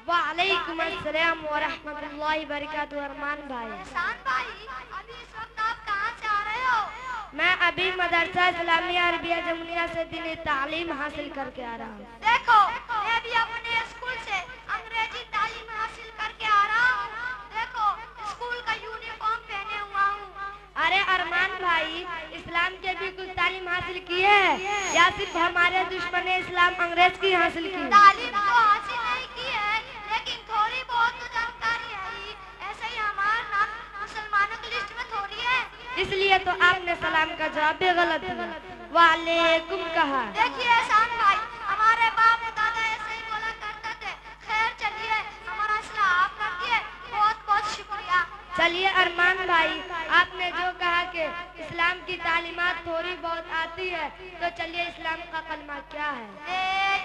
वालेकुम अस्सलाम व रहमतुल्लाहि व बरकातुहू। अरमान भाई, एहसान भाई, अभी इस वक्त आप कहाँ से आ रहे हो? मैं अभी मदरसा इस्लामिया अरबिया जमुनिया से दीनी तालीम हासिल करके आ रहा हूँ। देखो, मैं भी अपने स्कूल से अंग्रेजी तालीम हासिल करके आ रहा हूँ। देखो, स्कूल का यूनिफॉर्म पहने हुआ हूँ। अरे अरमान भाई, इस्लाम के भी कुछ तालीम हासिल किए हैं या सिर्फ हमारे दुश्मन इस्लाम अंग्रेज की हासिल की? तालीम तो हासिल नहीं की है, लेकिन थोड़ी बहुत तो जानकारी है ही। ऐसे ही हमारा नाम मुसलमानों की लिस्ट में थोड़ी है। इसलिए तो आपने सलाम का जवाब भी गलत दिया, वालेकुम कहा। देखिए एहसान भाई, हमारे बाप दादा ऐसे ही बोला करते थे। खैर चलिए, हमारा इस्लाम आप कर दिए, बहुत बहुत शुक्रिया। चलिए अरमान भाई, आपने जो कहा कि इस्लाम की तालीमात थोड़ी बहुत आती है, तो चलिए इस्लाम का कलमा क्या है? ला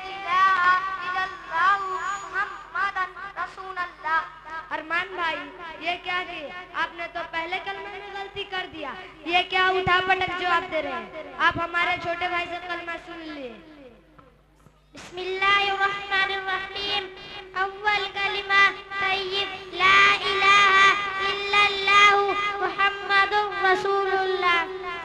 इलाहा इल्लल्लाहु मुहम्मदन रसूलुल्लाह। अरमान भाई, ये क्या किया आपने? तो पहले कलमे में गलती कर दिया। ये क्या उठा पटक जवाब दे रहे हैं? आप हमारे छोटे भाई से कलमा सुन लिए। बिस्मिल्लाहिर्रहमानिर्रहीम। अव्वल कलिमा तय्यब ला इलाहा इल्लल्लाहु मुहम्मदुर रसूलुल्लाह।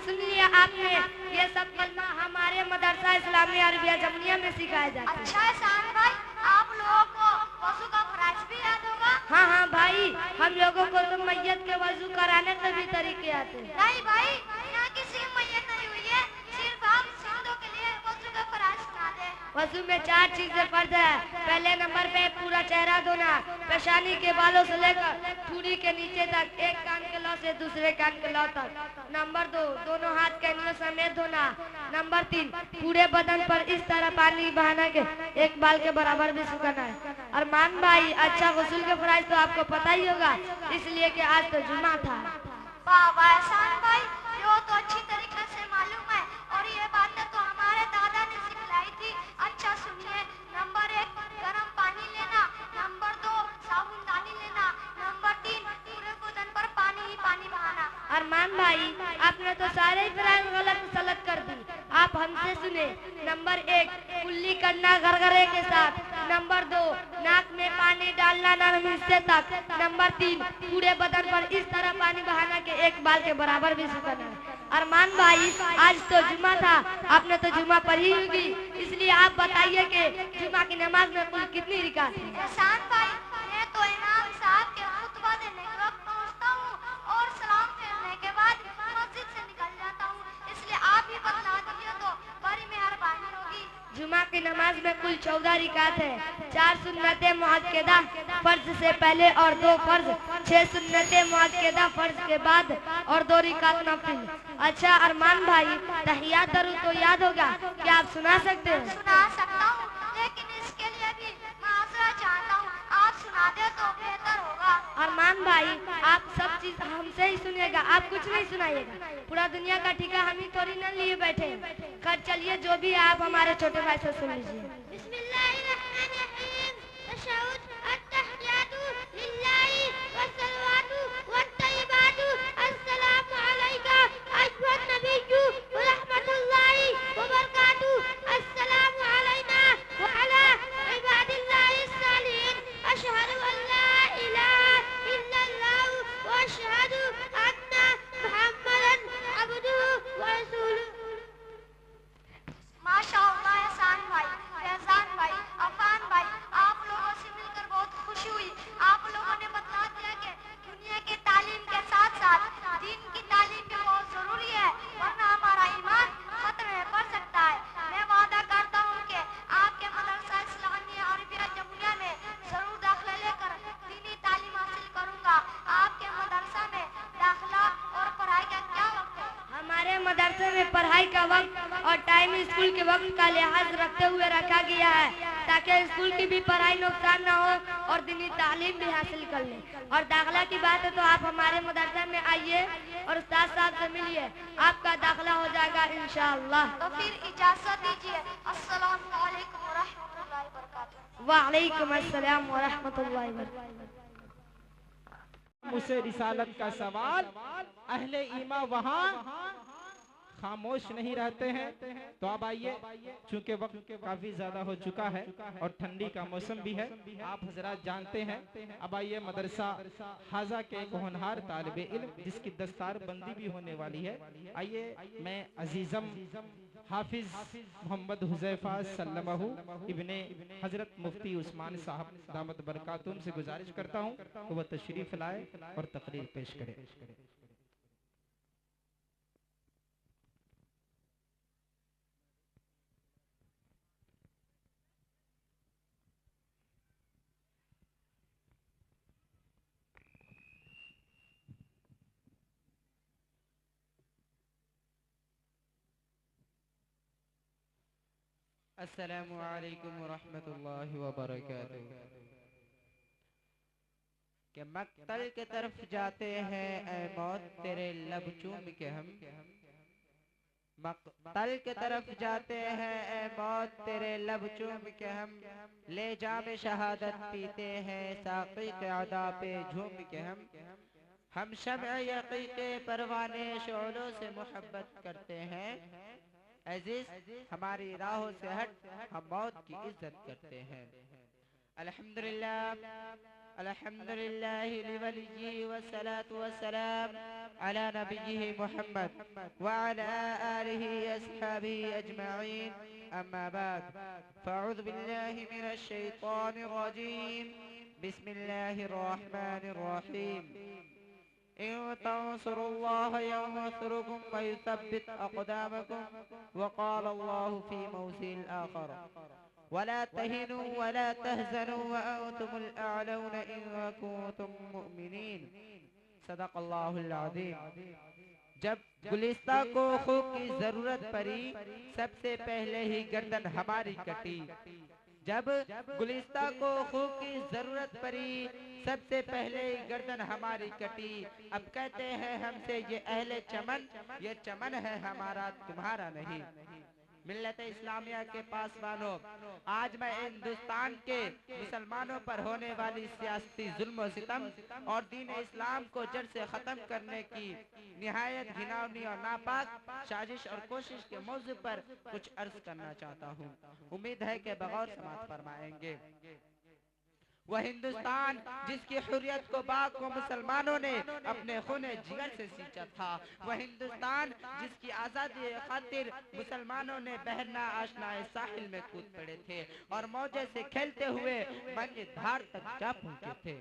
सुन लिया आपने? ये सब कलमा हमारे मदरसा इस्लामिया अरबिया जमुनिया में सिखाया जाता है। अच्छा एहसान भाई, आप लोगों को वज़ू का फराइज भी याद होगा? हाँ हाँ भाई, हम लोगों को तो मैयत के वजू कराने के भी तरीके आते हैं। नहीं भाई, यहाँ किसी की मैयत नहीं हुई है, सिर्फ आप सिंधु के लिए वज़ू का फराइज सुना दे। वजू में 4 चीजें फर्ज है। पहले नंबर पे पूरा चेहरा धोना, पेशानी के बालों से लेकर ठुड़ी के नीचे तक, एक कान के लौ से दूसरे कान के लौ तक। नंबर 2, दोनों हाथ कैनियों समेत धोना। नंबर 3, पूरे बदन पर इस तरह पानी बहाना के एक बाल के बराबर भी सुखाना है। अरमान भाई, अच्छा गुस्ल के फराइज तो आपको पता ही होगा, इसलिए कि आज तो जुमा था। वाह वाह एहसान भाई, ये तो अच्छी तरीके से मालूम है, और ये बातें तो हमारे दादा ने सिखलाई थी। अच्छा सुनिए, नंबर 1 गर्म पानी लेना, नंबर 2 साबुनदानी लेना, नंबर 3 पूरे बदन पर पानी ही पानी बहाना। अरमान भाई, आपने तो सारे ही फराइज गलत सलत कर दी। आप हमसे सुने। नंबर 1 कुल्ली करना गरगरे के साथ। नंबर 2 नाक में पानी डालना नरम हिस्से तक। नंबर 3 पूरे बदन पर इस तरह पानी बहाना के एक बाल के बराबर भी सुखाना है। अरमान भाई, आज तो जुमा था, आपने तो जुमा पढ़ी होगी, इसलिए आप बताइए कि जुमा की नमाज में कुल कितनी रिकात है? एहसान भाई, मैं तो इमाम साहब के खुतबा देने के वक्त पहुंचता हूँ और सलाम फेरने के बाद मस्जिद से निकल जाता हूँ, इसलिए आप ही बतला दीजिए तो बड़ी मेहरबानी होगी। जुमा की नमाज में कुल 14 रिकात है। 4 सुन्नते मुअक्कदा फर्ज से पहले और 2 फर्ज, 6 सुन्नते मुअक्कदा फर्ज के बाद और 2 रिकात नफिल। अच्छा अरमान भाई, तहियात दरूद तो याद होगा, क्या आप सुना सकते हैं? सुना सकता हूँ, लेकिन इसके लिए भी माजरा चाहता हूँ, आप सुना दे तो बेहतर होगा। अरमान भाई, आप सब चीज हमसे ही सुनिएगा, आप कुछ नहीं सुनाइएगा। पूरा दुनिया का ठिका हम ही थोड़ी न लिए बैठे हैं। खैर चलिए, जो भी है आप हमारे छोटे भाई से सुन लीजिए। बिस्मिल्लाहिर्रहमानिर्रहीम। तशहुद अत्तहियातु लिल्लाहि वस्सलावातु वत्तय्यिबातु अस्सलामु अलैका अय्युहन नबिय्यु व रहमतुल्लाहि व बरकातुहू। अस्सलामु अलैना व अला इबादिल्लाहिस सालिहीन। अशहदु अन ला इलाहा इल्लल्लाहु व अशहदु अन्ना मुहम्मदन अब्दुहु व रसूलुहु। माशाअल्लाह एहसान भाई, फैजान भाई, अफान भाई, आप लोगों से मिलकर बहुत खुशी हुई। आप लोगों ने बता दिया कि दुनिया की तालीम के साथ साथ दीन की तालीम भी बहुत जरूरी है, वरना हमारा ईमान खतरे में पड़ सकता है। मैं वादा करता हूँ कि आपके मदरसा इस्लामिया अरबिया जमुनिया में जरूर दाखिला लेकर दीनी तालीम हासिल करूँगा। आपके मदरसा में दाखिला और पढ़ाई का क्या वक्त है? हमारे मदरसे में पढ़ाई का वक्त और टाइम स्कूल के वक्त का लिहाज रखते हुए रखा गया है, ताकि स्कूल की भी पढ़ाई नुकसान न हो और दीनी तालीम भी हासिल कर ले। और दाखिला की बात है तो आप हमारे मदरसे में आइए और उस्ताद साहब से मिलिए, आपका दाखिला हो जाएगा इंशाअल्लाह। तो फिर इजाजत दीजिए। अस्सलामु अलैकुम व रहमतुल्लाहि व बरकातुहू। वालेकुम अस्सलाम व रहमतुल्लाहि व बरकातुहू। मुझसे रिसालत का सवाल, अहले ईमा वहाँ खामोश नहीं रहते हैं। तो अब आइए, चूंकि वक्त काफी ज्यादा हो चुका है और ठंडी का मौसम भी है, आप हजरात जानते हैं। अब आइए, मदरसा हाजा के एक होनहार तालिबे इल्म जिसकी दस्तार बंदी भी होने वाली है, आइए मैं अजीजम हाफिज मोहम्मद हुज़ैफा सल्लमहु इब्ने हजरत मुफ्ती उस्मान साहब दामत बरकातुम से गुजारिश करता हूँ कि वह तशरीफ लाए और तकरीर पेश करे। अस्सलामु अलैकुम वरहमतुल्लाहि वबरकातुहू। कि मक्तल के तरफ जाते हैं ऐ मौत तेरे लब चूम के हम, मक्तल के तरफ जाते हैं ऐ मौत तेरे लब चूम के हम, ले जाम शहादत पीते हैं साक़ी के अदा पे झूम के हम शम्अ यक़ी के परवाने शोलों से मोहब्बत करते हैं। अजीज हमारी राहों से हट हम मौत की इज्जत करते हैं। अल्हम्दुलिल्लाह अल्हम्दुलिल्लाहि लिवलिय्यि वस्सलातु वस्सलाम अला नबिय्यिहि मुहम्मद व अला आलिहि अस्हाबिहि अजमईन, अम्मा बाद फ़अऊज़ु बिल्लाहि मिनश शैतानिर रजीम, बिस्मिल्लाहिर रहमानिर रहीम। इन तंसुरुल्लाह यंसुरुकुम व युसब्बित अक़दामकुम व क़ाल अल्लाहु फ़ी मौज़िल आख़र वला तहिनु वला तहज़नु व अंतुमुल अअलौना इन कुंतुम मुमिनीन। सदक़ल्लाहुल अज़ीम। जब गुलिस्ता को खूब की जरूरत पड़ी, सबसे पहले ही गर्दन हमारी कटी। जब गुलिस्ता को खूब की जरूरत पड़ी, सबसे पहले ही गर्दन हमारी कटी। अब कहते हैं हमसे ये अहले चमन, ये चमन है हमारा तुम्हारा नहीं। मिल्लत इस्लामिया के पासवानों, आज मैं हिंदुस्तान के मुसलमानों पर होने वाली सियासती जुल्म और सितम और दीन इस्लाम को जड़ से खत्म करने की निहायत घिनौनी और नापाक साजिश और कोशिश के मौजू पर कुछ अर्ज करना चाहता हूँ। उम्मीद है कि बगौर समाअत फरमाएंगे। वह हिंदुस्तान जिसकी हुर्रियत को बाग को मुसलमानों ने अपने खूने जिगर से सींचा था, वह हिंदुस्तान जिसकी आजादी खातिर मुसलमानों ने बहरना आशनाए साहिल में कूद पड़े थे और मौजे से खेलते हुए मंज धार तक जा पहुंचे थे।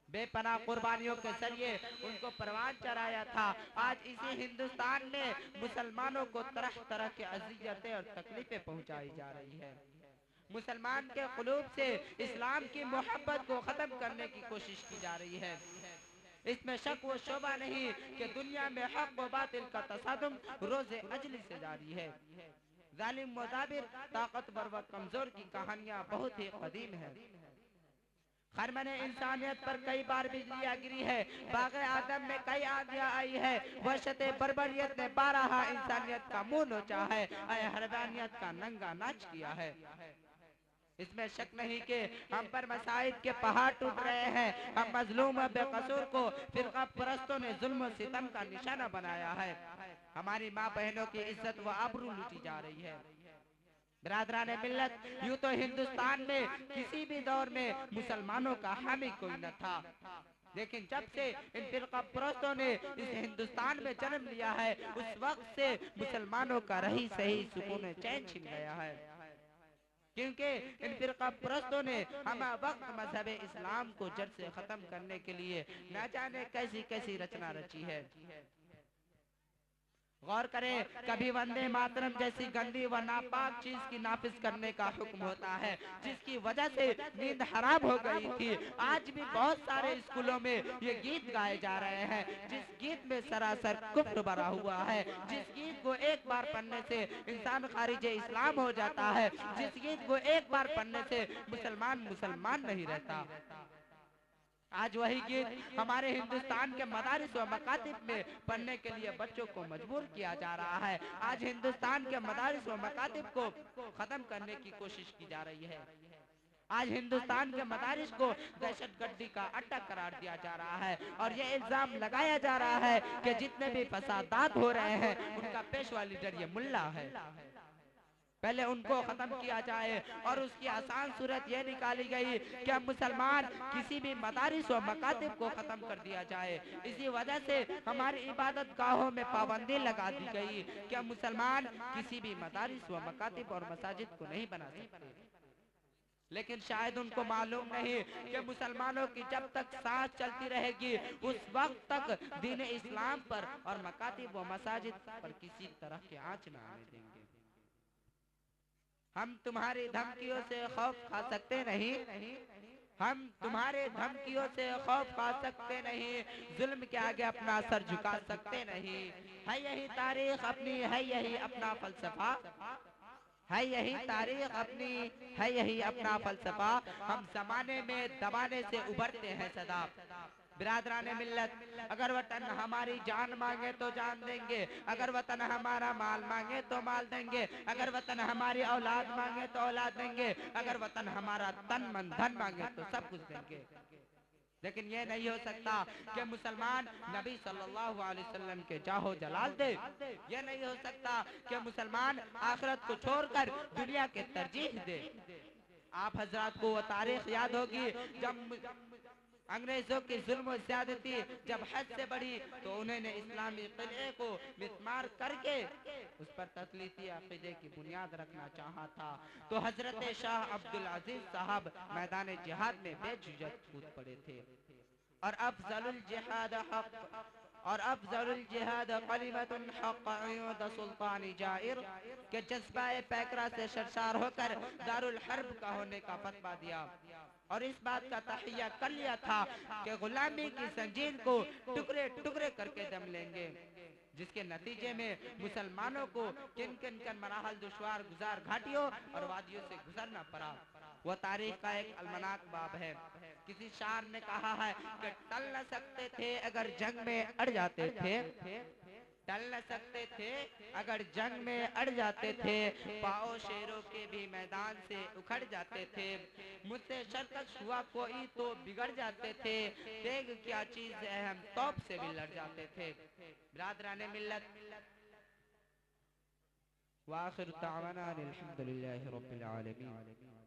बेपनाह कुर्बानियों के जरिए उनको परवान चढ़ाया था। आज इसी हिंदुस्तान में मुसलमानों को तरह तरह की अज़ियतें और तकलीफें पहुंचाई जा रही है। मुसलमान के क़ुलूब से इस्लाम की मोहब्बत को खत्म करने की कोशिश की जा रही है। इसमें शक व शोभा नहीं कि दुनिया में हक व बातिल का तसादुम रोज़े अजली से जारी है। जालिम मुजाबिर, ताकतवर व कमजोर की कहानियां बहुत ही कदीम है। खरमने इंसानियत पर कई बार बिजलियां गिरी है, बाग़े आदम में कई आंधियां आई है, वहशते बर्बरियत ने बारहा इंसानियत का मुंह नोचा है, हैवानियत का नंगा नाच किया है। इसमें शक नहीं कि हम पर मसाइब के पहाड़ टूट रहे हैं। हम मजलूम बेकसूर को फिरका परस्तों ने जुल्म सितम का निशाना बनाया है। हमारी माँ बहनों की इज्जत व आबरू लूटी जा रही है। बिरादराने मिल्लत, यूं तो हिंदुस्तान में किसी भी दौर में मुसलमानों का हामी कोई न था, लेकिन जब से इन फिरका परस्तों ने इस हिंदुस्तान में जन्म लिया है, उस वक्त से मुसलमानों का रही सही सुकून चैन छिन गया है। क्योंकि इन फिरका परस्तों ने हम वक्त मजहब इस्लाम को जड़ से खत्म करने के लिए न जाने कैसी कैसी रचना रची है। गौर करें, कभी वंदे मातरम जैसी गंदी व नापाक चीज की नाफिज करने का हुक्म होता है, जिसकी वजह से नींद हराम हो गई थी। आज भी बहुत सारे स्कूलों में ये गीत गाए जा रहे हैं, जिस गीत में सरासर कुफ्र भरा हुआ है, जिस गीत को एक बार पढ़ने से इंसान खारिज इस्लाम हो जाता है, जिस गीत को एक बार पढ़ने से मुसलमान नहीं रहता। आज वही गीत हमारे हिंदुस्तान के मदारिस व मकातिब में पढ़ने के लिए बच्चों को मजबूर किया जा रहा है। आज हिंदुस्तान के मदारिस व मकातिब को खत्म करने की कोशिश की जा रही है। आज हिंदुस्तान के मदारिस को दहशतगर्दी का अड्डा करार दिया जा रहा है और ये इल्जाम लगाया जा रहा है कि जितने भी फसादात हो रहे हैं उनका पेशवा लीडर ये मुल्ला है। पहले उनको खत्म किया जाए और उसकी आसान सूरत यह निकाली गई कि हम मुसलमान किसी भी मदारिस व मकातिब को खत्म कर दिया जाए। इसी वजह से हमारी इबादत गाहों में पाबंदी लगा दी गई कि हम मुसलमान किसी भी मदारिस व मकातिब और मसाजिद को नहीं बना सकते। लेकिन शायद उनको मालूम नहीं कि मुसलमानों की जब तक सांस चलती रहेगी उस वक्त तक दीन इस्लाम पर और मकातिब व मसाजिद पर किसी तरह की आंच न आने देंगे। हम तुम्हारी धमकियों से खौफ खा सकते नहीं, हम तुम्हारे धमकियों से खौफ खा सकते नहीं, जुल्म के आगे अपना सर झुका सकते नहीं। है यही तारीख अपनी, है यही अपना फलसफा, है यही तारीख अपनी, है यही अपना फलसफा। हम जमाने में दबाने से उभरते हैं सदा। बिरादराने मिल्लत, अगर वतन हमारी जान मांगे तो जान देंगे, अगर वतन हमारा माल मांगे तो माल देंगे, अगर वतन हमारी औलाद मांगे तो औलाद देंगे, अगर वतन हमारा तन मन धन मांगे तो सब कुछ देंगे। लेकिन ये नहीं हो सकता कि मुसलमान नबी सल्लल्लाहु अलैहि वसल्लम के जाहो जलाल दे। ये नहीं हो सकता कि मुसलमान आखिरत को छोड़कर दुनिया के तरजीह दे। आप हजरात को वो तारीख याद होगी जब अंग्रेजों की जुल्म ज्यादती जब हद से बढ़ी तो उन्होंने इस्लामी किले को मिस्मार करके उस पर तस्लीती अकीदे की बुनियाद रखना चाहा था। तो हजरत शाह अब्दुल अजीज साहब मैदान जिहाद में बेझिझक कूद पड़े थे और अफजलुल जिहाद हक और अफजलुल जिहाद कलिमतुन हक अयूद सुल्तानी जाइर के जज्बा पैकरा से सरशार होकर दारुल हर्ब का होने का फतवा दिया और इस बात का तहिया कर लिया था कि गुलामी की जंजीर को टुकड़े टुकड़े करके दम लेंगे, जिसके नतीजे में मुसलमानों को किन किन किन मराहल दुश्वार गुजार घाटियों और वादियों से गुजरना पड़ा। वो तारीख का एक अलमनाक बाब है। किसी शायर ने कहा है कि टल न सकते थे अगर जंग में अड़ जाते थे, टल न सकते थे अगर जंग में अड़ जाते थे, पाओ शेरों के भी मैदान से उखड़ जाते थे, मुझसे शर्कश हुआ कोई तो बिगड़ जाते थे, तेग क्या चीज है हम तौप से भी लड़ जाते थे। बिरादराने मिल्लत, वाखिर दावाना अनिल हम्दुलिल्लाहि रब्बिल आलमीन।